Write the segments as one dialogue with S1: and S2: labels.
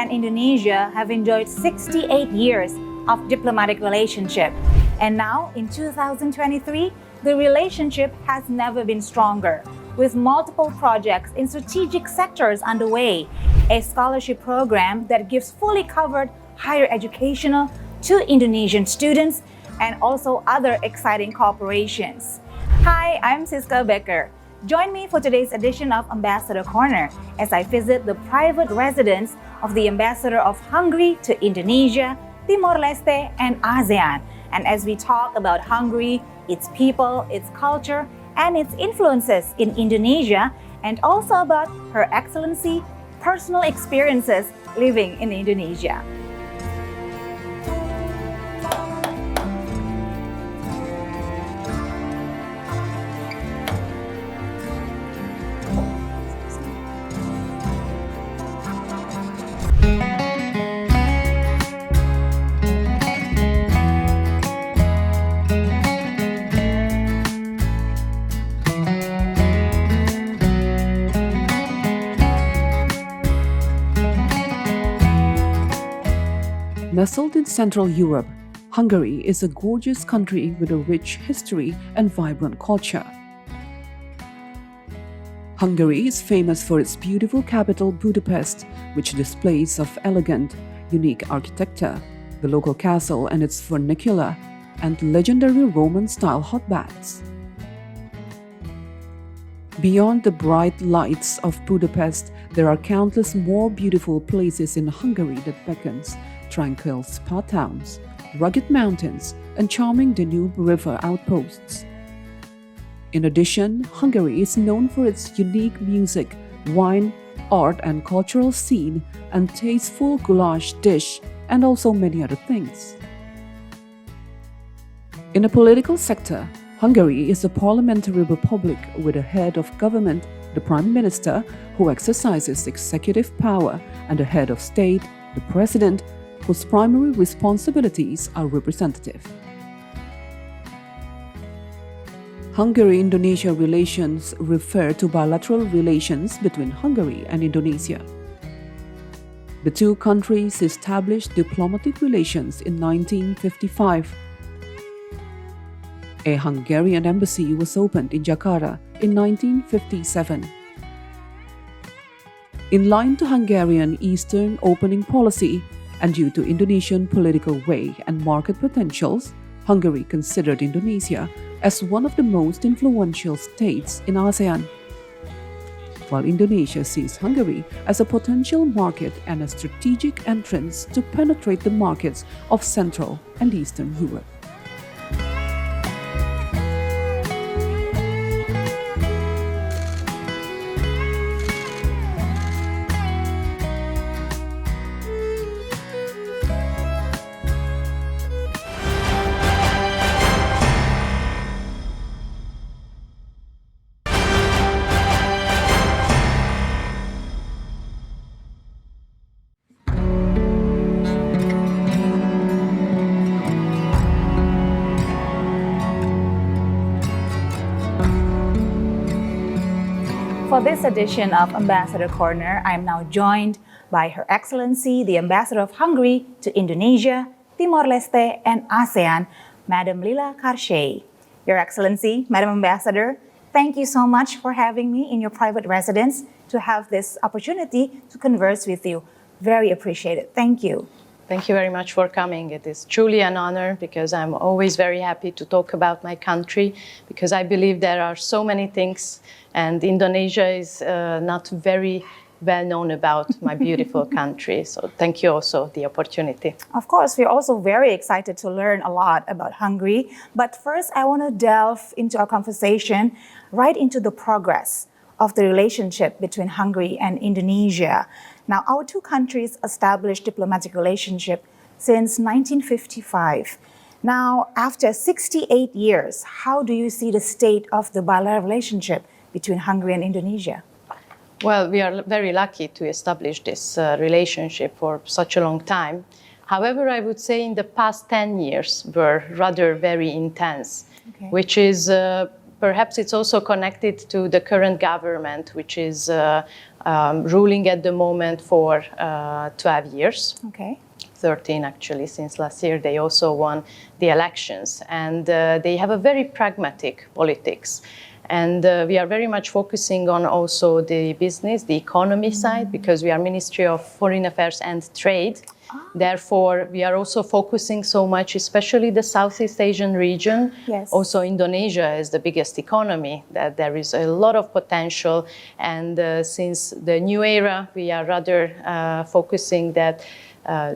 S1: and Indonesia have enjoyed 68 years of diplomatic relationship. And now, in 2023, the relationship has never been stronger, with multiple projects in strategic sectors underway, a scholarship program that gives fully covered higher educational to Indonesian students, and also other exciting cooperations. Hi, I'm Cisca Becker. Join me for today's edition of Ambassador Corner as I visit the private residence of the Ambassador of Hungary to Indonesia, Timor-Leste, and ASEAN. And as we talk about Hungary, its people, its culture, and its influences in Indonesia, and also about Her Excellency personal experiences living in Indonesia.
S2: Nestled in Central Europe, Hungary is a gorgeous country with a rich history and vibrant culture. Hungary is famous for its beautiful capital Budapest, which displays of elegant, unique architecture, the local castle and its vernacular, and legendary Roman-style hot baths. Beyond the bright lights of Budapest, there are countless more beautiful places in Hungary that beckons tranquil spa towns, rugged mountains, and charming Danube River outposts. In addition, Hungary is known for its unique music, wine, art and cultural scene, and tasteful goulash dish, and also many other things. In the political sector, Hungary is a parliamentary republic with a head of government, the Prime Minister, who exercises executive power, and a head of state, the President, whose primary responsibilities are representative. Hungary-Indonesia relations refer to bilateral relations between Hungary and Indonesia. The two countries established diplomatic relations in 1955. A Hungarian embassy was opened in Jakarta in 1957. In line to Hungarian Eastern opening policy, and due to Indonesian political way and market potentials, Hungary considered Indonesia as one of the most influential states in ASEAN, while Indonesia sees Hungary as a potential market and a strategic entrance to penetrate the markets of Central and Eastern Europe.
S1: For this edition of Ambassador Corner, I am now joined by Her Excellency, the Ambassador of Hungary to Indonesia, Timor-Leste, and ASEAN, Madam Lilla Karsay. Your Excellency, Madam Ambassador, thank you so much for having me in your private residence to have this opportunity to converse with you. Very appreciated. Thank you.
S3: Thank you very much for coming. It is truly an honor because I'm always very happy to talk about my country because I believe there are so many things and Indonesia is not very well known about my beautiful country. So thank you also for the opportunity.
S1: Of course, we're also very excited to learn a lot about Hungary. But first, I want to delve into our conversation right into the progress of the relationship between Hungary and Indonesia. Now, our two countries established diplomatic relationship since 1955. Now, after 68 years, how do you see the state of the bilateral relationship between Hungary and Indonesia?
S3: Well, we are very lucky to establish this relationship for such a long time. However, I would say in the past 10 years were rather very intense, which is perhaps it's also connected to the current government, which is ruling at the moment for 12 years.
S1: Okay.
S3: 13 actually, since last year they also won the elections. And they have a very pragmatic politics. And we are very much focusing on also the business, the economy side, because we are Ministry of Foreign Affairs and Trade. Therefore, we are also focusing so much, especially the Southeast Asian region.
S1: Yes.
S3: Also, Indonesia is the biggest economy, that there is a lot of potential. And since the new era, we are rather focusing that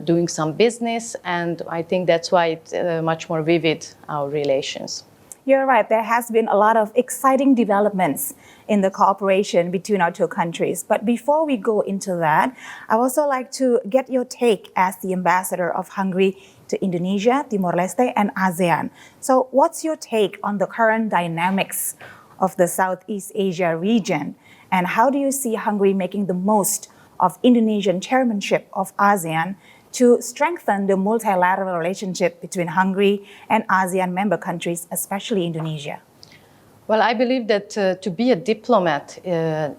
S3: doing some business. And I think that's why it's much more vivid, our relations.
S1: You're right. There has been a lot of exciting developments in the cooperation between our two countries. But before we go into that, I also like to get your take as the ambassador of Hungary to Indonesia, Timor-Leste, and ASEAN. So what's your take on the current dynamics of the Southeast Asia region? And how do you see Hungary making the most of Indonesian chairmanship of ASEAN to strengthen the multilateral relationship between Hungary and ASEAN member countries, especially Indonesia?
S3: Well, I believe that to be a diplomat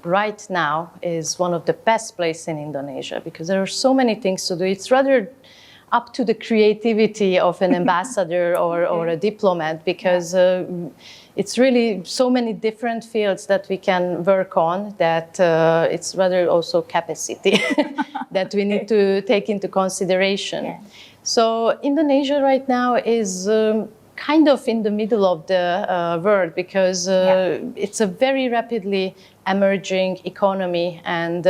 S3: right now is one of the best places in Indonesia, because there are so many things to do. It's rather up to the creativity of an ambassador or a diplomat, because it's really so many different fields that we can work on, that it's rather also capacity that we need to take into consideration.
S1: Yeah.
S3: So Indonesia right now is kind of in the middle of the world, because it's a very rapidly emerging economy, and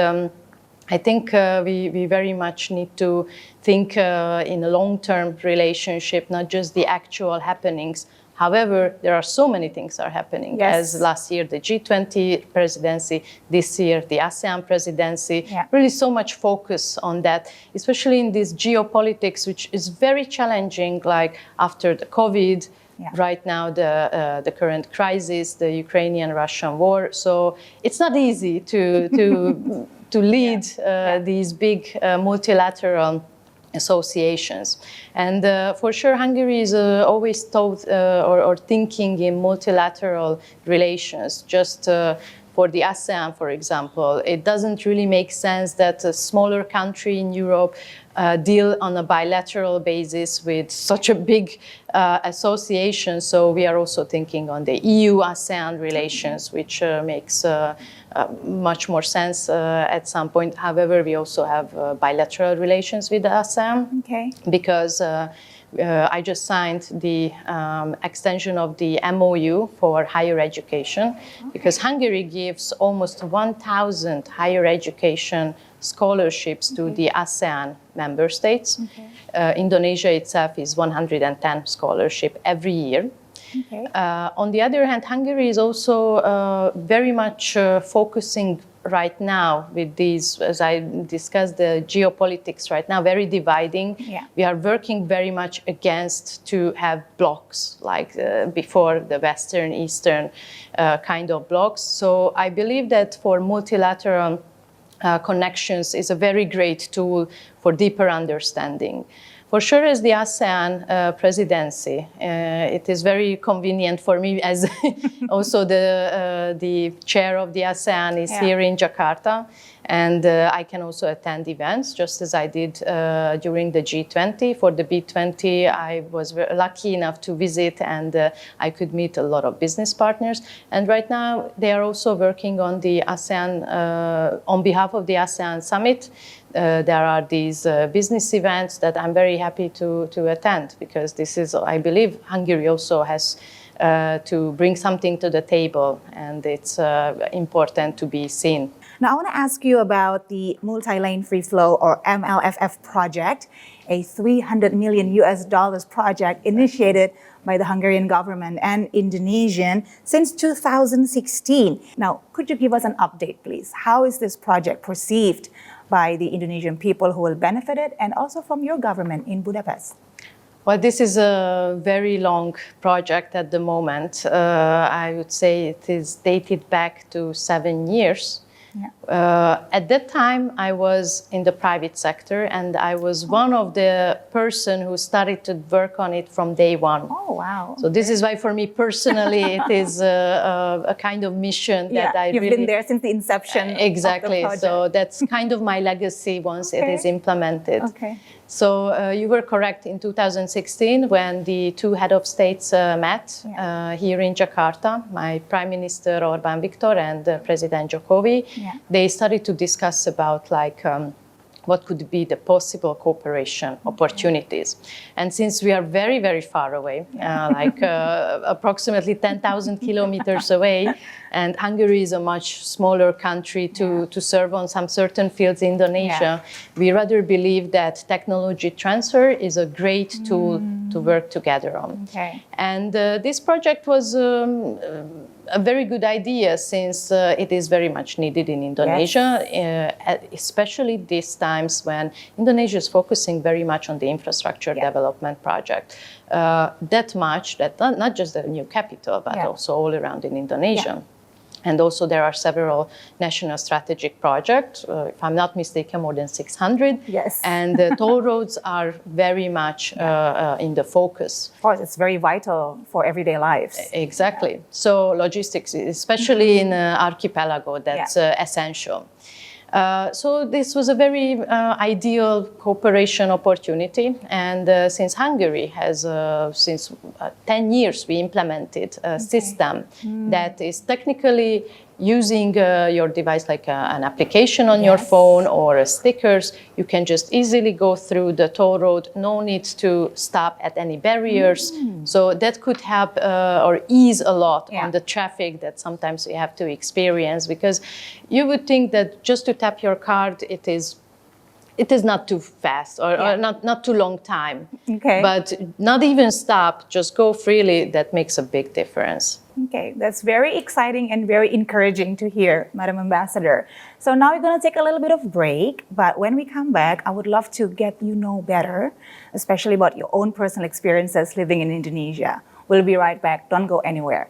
S3: I think we very much need to think in a long-term relationship, not just the actual happenings. However, there are so many things that are happening.
S1: Yes.
S3: As last year, the G20 presidency, this year, the ASEAN presidency, really so much focus on that, especially in this geopolitics, which is very challenging, like after the COVID, right now the current crisis, the Ukrainian-Russian war. So it's not easy to lead these big multilateral associations. And for sure, Hungary is always thought or thinking in multilateral relations. Just for the ASEAN, for example, it doesn't really make sense that a smaller country in Europe deal on a bilateral basis with such a big association. So we are also thinking on the EU-ASEAN relations, which makes much more sense at some point. However, we also have bilateral relations with the ASEAN, because I just signed the extension of the MOU for higher education, because Hungary gives almost 1,000 higher education scholarships to the ASEAN member states. Indonesia itself is 110 scholarship every year. On the other hand, Hungary is also very much focusing right now with these, as I discussed, the geopolitics right now, very dividing. We are working very much against to have blocks like before, the Western, Eastern kind of blocks. So I believe that for multilateral connections is a very great tool for deeper understanding. For sure, as the ASEAN presidency, it is very convenient for me, as also the chair of the ASEAN is here in Jakarta, and I can also attend events, just as I did during the G20. For the B20, I was lucky enough to visit, and I could meet a lot of business partners. And right now, they are also working on the ASEAN, on behalf of the ASEAN summit. There are these business events that I'm very happy to attend, because this is, I believe, Hungary also has to bring something to the table, and it's important to be seen.
S1: Now, I want to ask you about the Multi-Lane Free Flow, or MLFF project, a $300 million project initiated by the Hungarian government and Indonesian since 2016. Now, could you give us an update, please? How is this project perceived by the Indonesian people who will benefit it, and also from your government in Budapest?
S3: Well, this is a very long project at the moment. I would say it is dated back to 7 years. At that time, I was in the private sector, and I was one of the person who started to work on it from day one.
S1: Oh, wow.
S3: So this is why, for me personally, it is a kind of mission that I
S1: you've
S3: really...
S1: been there since the inception
S3: Exactly.
S1: of the project.
S3: So that's kind of my legacy once it is implemented.
S1: Okay.
S3: So you were correct in 2016 when the two head of states met here in Jakarta, my Prime Minister Orbán Viktor and President Jokowi. They started to discuss about what could be the possible cooperation opportunities. And since we are very, very far away, approximately 10,000 kilometers away, and Hungary is a much smaller country to serve on some certain fields in Indonesia, we rather believe that technology transfer is a great tool to work together on.
S1: Okay.
S3: And this project was a very good idea since it is very much needed in Indonesia, especially these times when Indonesia is focusing very much on the infrastructure development project. That much, that not just the new capital, but also all around in Indonesia. And also there are several national strategic projects, if I'm not mistaken, more than 600.
S1: Yes.
S3: And the toll roads are very much in the focus.
S1: Of course, it's very vital for everyday lives.
S3: Exactly. So logistics, especially in archipelago, that's essential. So this was a very ideal cooperation opportunity, and since Hungary has, since 10 years, we implemented a system that is technically using your device like an application on your phone or stickers. You can just easily go through the toll road, no need to stop at any barriers. So that could help or ease a lot on the traffic that sometimes we have to experience, because you would think that just to tap your card, it is not too fast or not too long time.
S1: Okay.
S3: But not even stop, just go freely, that makes a big difference.
S1: Okay, that's very exciting and very encouraging to hear, Madam Ambassador. So now we're going to take a little bit of break, but when we come back, I would love to get you know better, especially about your own personal experiences living in Indonesia. We'll be right back. Don't go anywhere.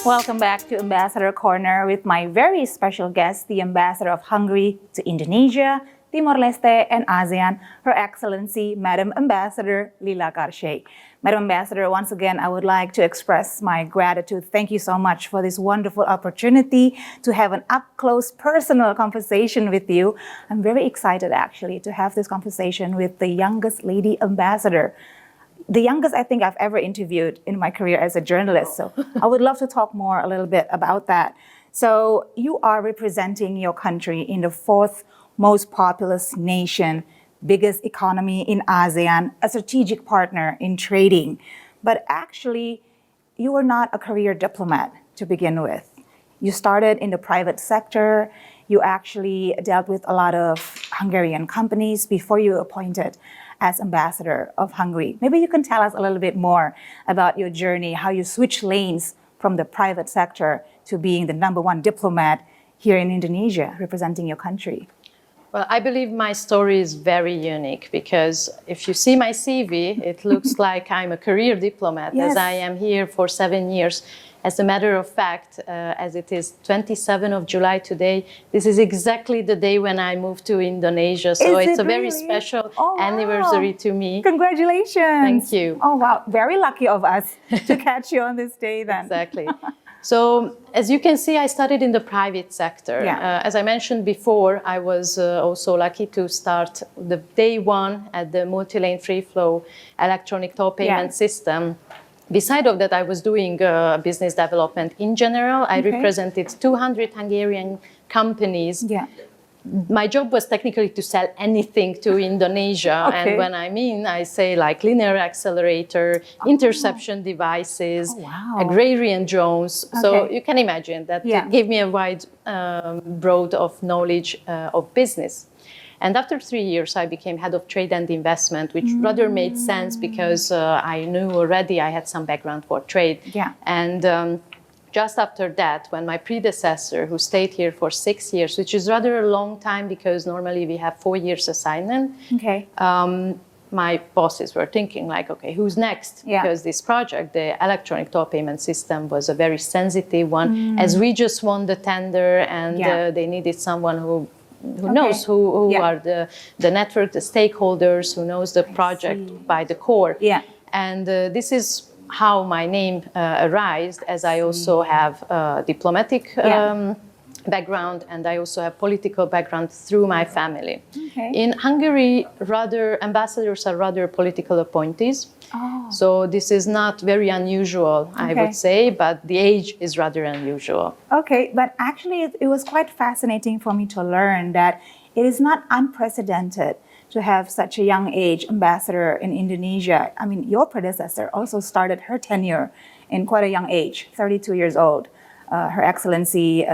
S1: Welcome back to Ambassador Corner with my very special guest, the Ambassador of Hungary to Indonesia, Timor-Leste, and ASEAN, Her Excellency, Madam Ambassador Lilla Karsay. Madam Ambassador, once again, I would like to express my gratitude. Thank you so much for this wonderful opportunity to have an up-close personal conversation with you. I'm very excited, actually, to have this conversation with the youngest lady ambassador. The youngest I think I've ever interviewed in my career as a journalist. So I would love to talk more a little bit about that. So you are representing your country in the fourth most populous nation, biggest economy in ASEAN, a strategic partner in trading. But actually, you were not a career diplomat to begin with. You started in the private sector. You actually dealt with a lot of Hungarian companies before you were appointed as Ambassador of Hungary. Maybe you can tell us a little bit more about your journey, how you switched lanes from the private sector to being the #1 diplomat here in Indonesia, representing your country.
S3: Well, I believe my story is very unique because if you see my CV, it looks like I'm a career diplomat, as I am here for 7 years. As a matter of fact, as it is 27th of July today, this is exactly the day when I moved to Indonesia. So it's a very special anniversary to me.
S1: Congratulations.
S3: Thank you.
S1: Oh, wow. Very lucky of us to catch you on this day then.
S3: Exactly. So as you can see, I started in the private sector. As I mentioned before, I was also lucky to start the day one at the multi-lane free flow electronic toll payment system. Beside of that, I was doing business development in general. I represented 200 Hungarian companies. My job was technically to sell anything to Indonesia. And when I say like linear accelerator, interception devices, agrarian drones. So you can imagine that it gave me a wide broad of knowledge of business. And after 3 years, I became head of trade and investment, which rather made sense because I knew already I had some background for trade. And just after that, when my predecessor, who stayed here for 6 years, which is rather a long time because normally we have 4 years assignment,
S1: Okay.
S3: my bosses were thinking like, okay, who's next?
S1: Yeah.
S3: Because this project, the electronic toll payment system, was a very sensitive one, as we just won the tender, and
S1: Yeah.
S3: they needed someone who
S1: Okay.
S3: knows who
S1: Yeah.
S3: are the network, the stakeholders, who knows the project
S1: see.
S3: by the core.
S1: Yeah.
S3: And this is how my name arose, as I also have a diplomatic
S1: Yeah.
S3: background, and I also have political background through my family.
S1: Okay.
S3: In Hungary, ambassadors are rather political appointees.
S1: Oh.
S3: So this is not very unusual, I
S1: Okay.
S3: would say, but the age is rather unusual.
S1: Okay, but actually it was quite fascinating for me to learn that it is not unprecedented to have such a young age ambassador in Indonesia. I mean, your predecessor also started her tenure in quite a young age, 32 years old. Her Excellency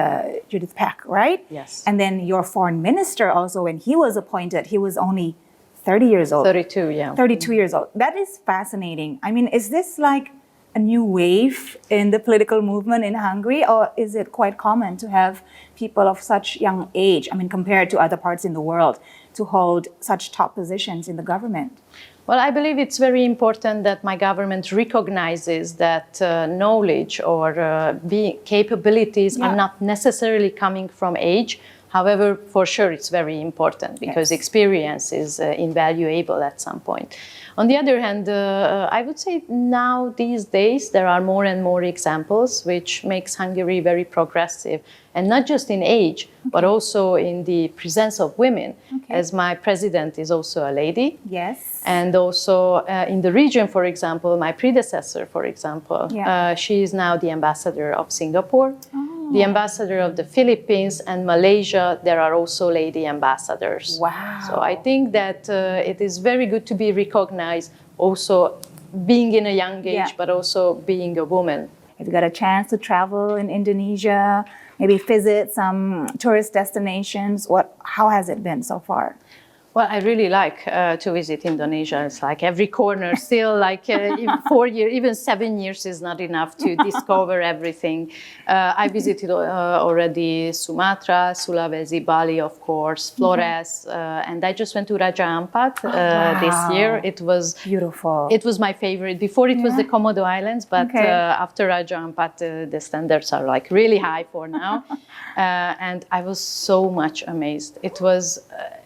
S1: Judith Peck, right?
S3: Yes.
S1: And then your foreign minister also, when he was appointed, he was only 30 years old.
S3: 32, yeah.
S1: 32 years old. That is fascinating. I mean, is this like a new wave in the political movement in Hungary, or is it quite common to have people of such young age, I mean, compared to other parts in the world, to hold such top positions in the government?
S3: Well, I believe it's very important that my government recognizes that knowledge or capabilities
S1: Yeah.
S3: are not necessarily coming from age. However, for sure, it's very important because
S1: Yes.
S3: experience is invaluable at some point. On the other hand, I would say now, these days, there are more and more examples which makes Hungary very progressive, and not just in age, but also in the presence of women, as my president is also a lady.
S1: Yes.
S3: And also in the region, for example, my predecessor, for example,
S1: Yeah.
S3: she is now the ambassador of Singapore, the ambassador of the Philippines, and Malaysia. There are also lady ambassadors.
S1: Wow.
S3: So I think that it is very good to be recognized, also being in a young age,
S1: Yeah.
S3: but also being a woman.
S1: Have you got a chance to travel in Indonesia, maybe visit some tourist destinations? How has it been so far?
S3: Well, I really like to visit Indonesia. It's like every corner still, like in 4 years, even 7 years is not enough to discover everything. I visited already Sumatra, Sulawesi, Bali, of course, Flores, and I just went to Raja Ampat this year. It was
S1: Beautiful.
S3: It was my favorite. Before it was the Komodo Islands, but
S1: Okay.
S3: after Raja Ampat, the standards are like really high for now. And I was so much amazed.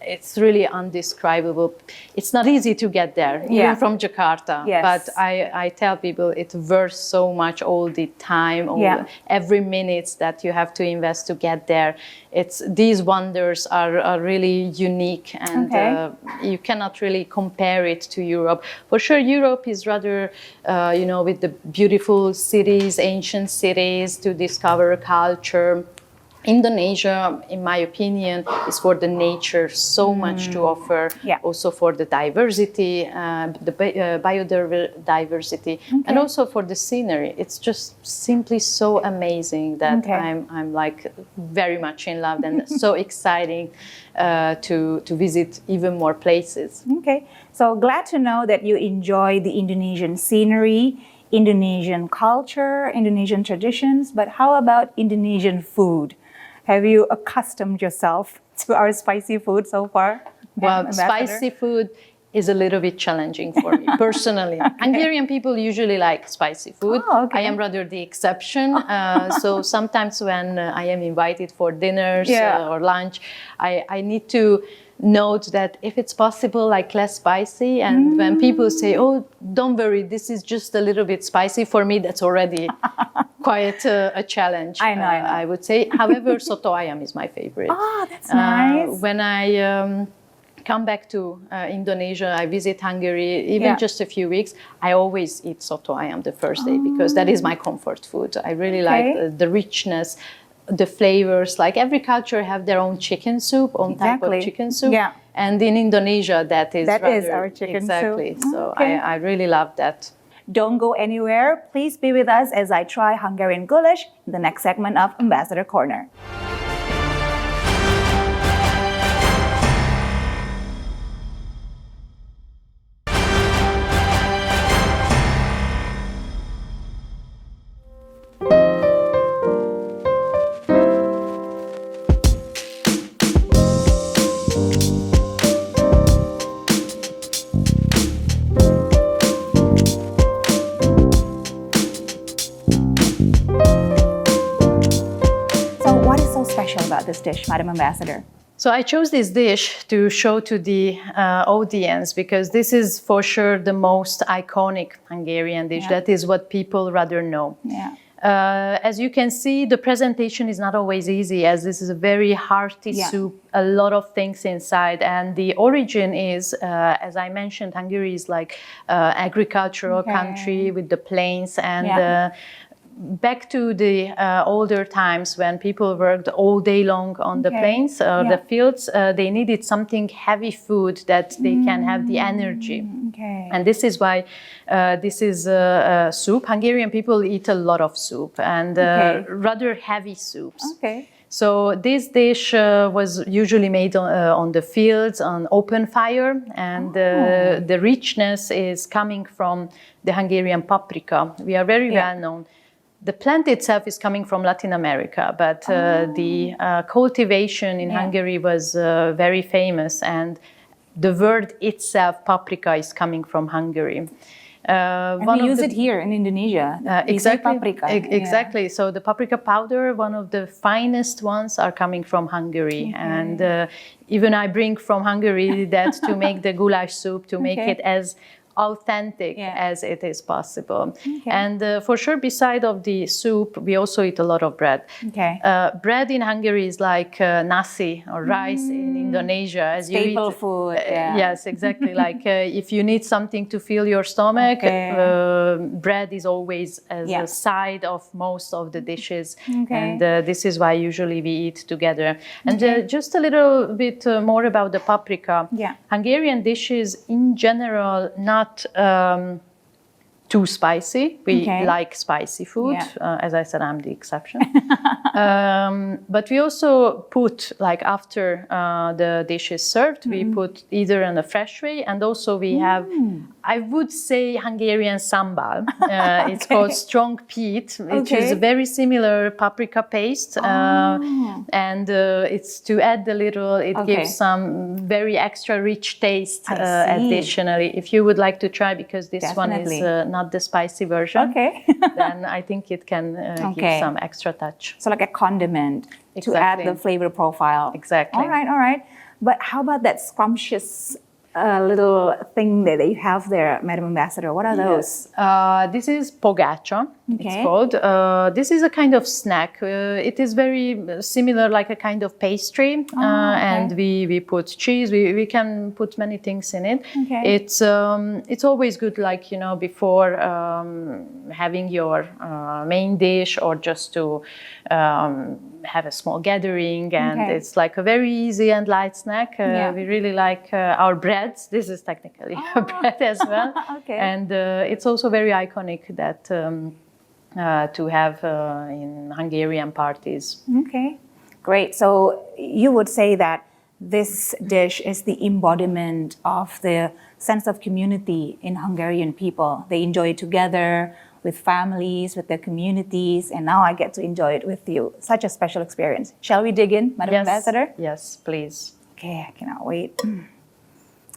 S3: It's really undescribable. It's not easy to get there,
S1: Yeah.
S3: even from Jakarta.
S1: Yes.
S3: But I tell people it's worth so much, all the time, every minute that you have to invest to get there. These wonders are really unique, and you cannot really compare it to Europe. For sure, Europe is rather, with the beautiful cities, ancient cities, to discover culture. Indonesia, in my opinion, is for the nature, so much to offer.
S1: Yeah.
S3: Also for the diversity, the biodiversity, and also for the scenery. It's just simply so amazing that I'm like very much in love, and so exciting to visit even more places.
S1: Okay, so glad to know that you enjoy the Indonesian scenery, Indonesian culture, Indonesian traditions, but how about Indonesian food? Have you accustomed yourself to our spicy food so far?
S3: Well,
S1: Ambassador?
S3: spicy food is a little bit challenging for me personally. Hungarian people usually like spicy food.
S1: Oh, okay.
S3: I am rather the exception. So sometimes when I am invited for dinners or lunch, I need to note that if it's possible, like less spicy. And when people say, "Oh, don't worry, this is just a little bit spicy," for me, that's already quite a challenge.
S1: I know.
S3: I would say. However, soto ayam is my favorite.
S1: Oh, that's nice.
S3: When I come back to Indonesia, I visit Hungary, even just a few weeks, I always eat soto ayam the first day because that is my comfort food. I really like the richness, the flavors. Like every culture have their own chicken soup, type of chicken soup.
S1: Yeah.
S3: And in Indonesia, that is
S1: our chicken
S3: exactly.
S1: soup.
S3: So
S1: Okay.
S3: I really love that.
S1: Don't go anywhere. Please be with us as I try Hungarian goulash in the next segment of Ambassador Corner. so special about this dish, Madam Ambassador?
S3: So I chose this dish to show to the audience because this is for sure the most iconic Hungarian dish. That is what people rather know. As you can see, the presentation is not always easy, as this is a very hearty soup, a lot of things inside. And the origin is, as I mentioned, Hungary is like agricultural country with the plains, and back to the older times when people worked all day long on the plains, the fields, they needed something heavy food that they can have the energy. And this is why this is a soup. Hungarian people eat a lot of soup and rather heavy soups. So this dish was usually made on the fields, on open fire, and the richness is coming from the Hungarian paprika. We are very well known. The plant itself is coming from Latin America, but the cultivation in Hungary was very famous, and the word itself, paprika, is coming from Hungary.
S1: And we use it here in Indonesia.
S3: Exactly.
S1: Paprika.
S3: Exactly. So the paprika powder, one of the finest ones, are coming from Hungary. And even I bring from Hungary that to make the goulash soup, to make it as authentic as it is possible. And for sure, beside of the soup, we also eat a lot of bread. Bread in Hungary is like nasi or rice in Indonesia. As
S1: Staple
S3: you eat,
S1: food.
S3: Yes, exactly. Like if you need something to fill your stomach, bread is always as a side of most of the dishes. And this is why usually we eat together. And just a little bit more about the paprika. Hungarian dishes in general, not too spicy. We like spicy food. As I said, I'm the exception. But we also put, like after the dish is served, we put either in a fresh way, and also we have, I would say, Hungarian sambal. It's called strong peat, which is a very similar paprika paste. And it's to add a little, it gives some very extra rich taste additionally. If you would like to try, because this one is not the spicy version, then I think it can give some extra touch.
S1: So like a condiment to add the flavor profile.
S3: Exactly.
S1: All right. But how about that scrumptious little thing that you have there, Madam Ambassador? What are those?
S3: This is pogacha, it's called. This is a kind of snack. It is very similar, like a kind of pastry. And we put cheese. We can put many things in it. It's always good, like, you know, before having your main dish, or just to have a small gathering. And it's like a very easy and light snack. We really like our bread. This is technically a bread as well. And it's also very iconic that to have in Hungarian parties.
S1: Great. So you would say that this dish is the embodiment of the sense of community in Hungarian people. They enjoy it together with families, with their communities, and now I get to enjoy it with you. Such a special experience. Shall we dig in, Madam Ambassador?
S3: Yes, please.
S1: Okay, I cannot wait.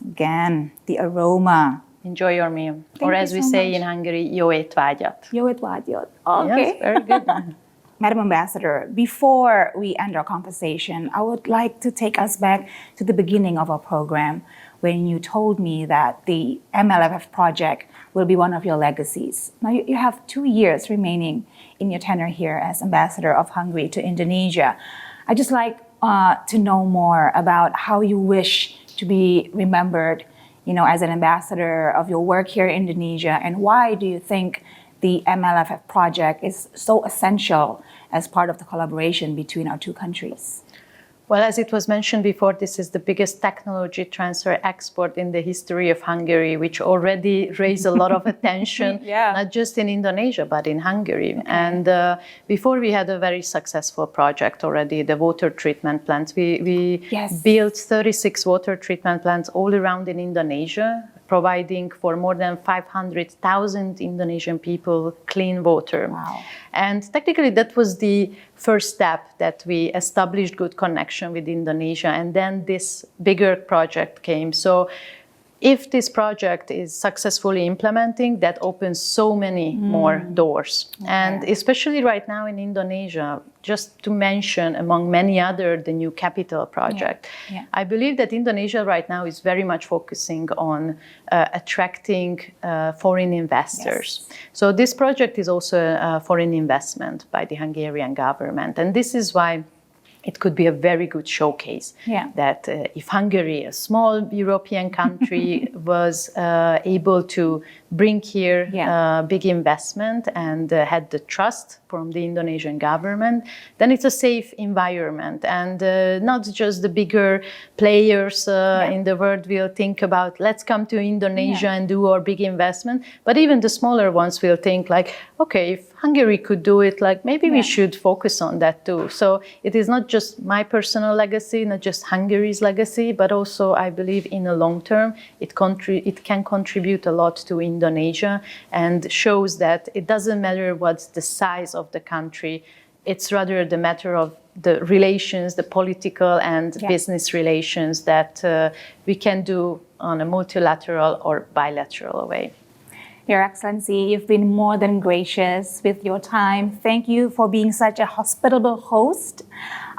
S1: Again, the aroma.
S3: Enjoy your meal. Or as we say in Hungary, jó étvágyat.
S1: Jó étvágyat. Okay.
S3: Yes, very good.
S1: Madam Ambassador, before we end our conversation, I would like to take us back to the beginning of our program when you told me that the MLFF project will be one of your legacies. Now you have 2 years remaining in your tenure here as Ambassador of Hungary to Indonesia. I'd just like to know more about how you wish to be remembered, you know, as an ambassador of your work here in Indonesia, and why do you think the MLFF project is so essential as part of the collaboration between our two countries?
S3: Well, as it was mentioned before, this is the biggest technology transfer export in the history of Hungary, which already raised a lot of attention, not just in Indonesia, but in Hungary. And before, we had a very successful project already, the water treatment plants. We built 36 water treatment plants all around in Indonesia, providing for more than 500,000 Indonesian people clean water.
S1: Wow.
S3: And technically that was the first step, that we established good connection with Indonesia, and then this bigger project came. So if this project is successfully implementing, that opens so many more doors.
S1: Okay.
S3: And especially right now in Indonesia, just to mention among many other, the new capital project, I believe that Indonesia right now is very much focusing on attracting foreign investors.
S1: Yes.
S3: So this project is also a foreign investment by the Hungarian government. And this is why it could be a very good showcase that if Hungary, a small European country, was able to bring here big investment and had the trust from the Indonesian government, then it's a safe environment. And not just the bigger players in the world will think about, let's come to Indonesia and do our big investment, but even the smaller ones will think like, okay, if Hungary could do it, like maybe we should focus on that too. So it is not just my personal legacy, not just Hungary's legacy, but also I believe in the long term, it can contribute a lot to Indonesia and shows that it doesn't matter what's the size of the country, it's rather the matter of the relations, the political and business relations that we can do on a multilateral or bilateral way.
S1: Your Excellency, you've been more than gracious with your time. Thank you for being such a hospitable host.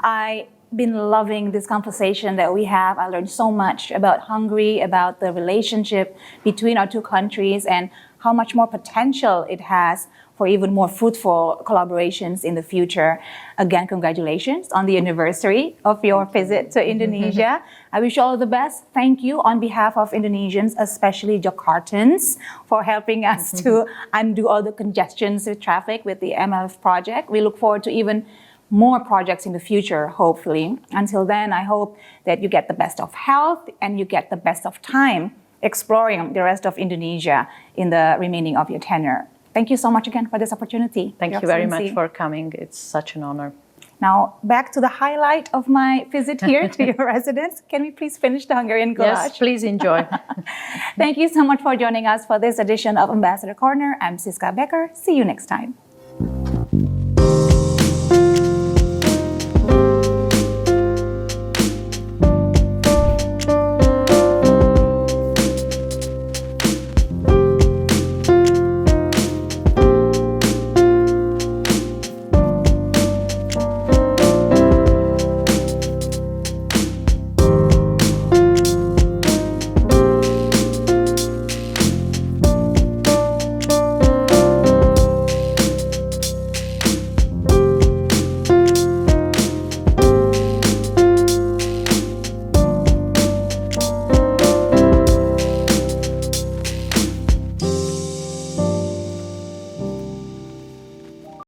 S1: I've been loving this conversation that we have. I learned so much about Hungary, about the relationship between our two countries, and how much more potential it has for even more fruitful collaborations in the future. Again, congratulations on the anniversary of your visit to Indonesia. I wish you all the best. Thank you on behalf of Indonesians, especially Jakartans, for helping us to undo all the congestions with traffic with the MLF project. We look forward to even more projects in the future, hopefully. Until then, I hope that you get the best of health and you get the best of time exploring the rest of Indonesia in the remaining of your tenure. Thank you so much again for this opportunity.
S3: Thank you very much for coming. It's such an honor.
S1: Now, back to the highlight of my visit here to your residence. Can we please finish the Hungarian goulash?
S3: Yes, please enjoy.
S1: Thank you so much for joining us for this edition of Ambassador Corner. I'm Cisca Becker. See you next time.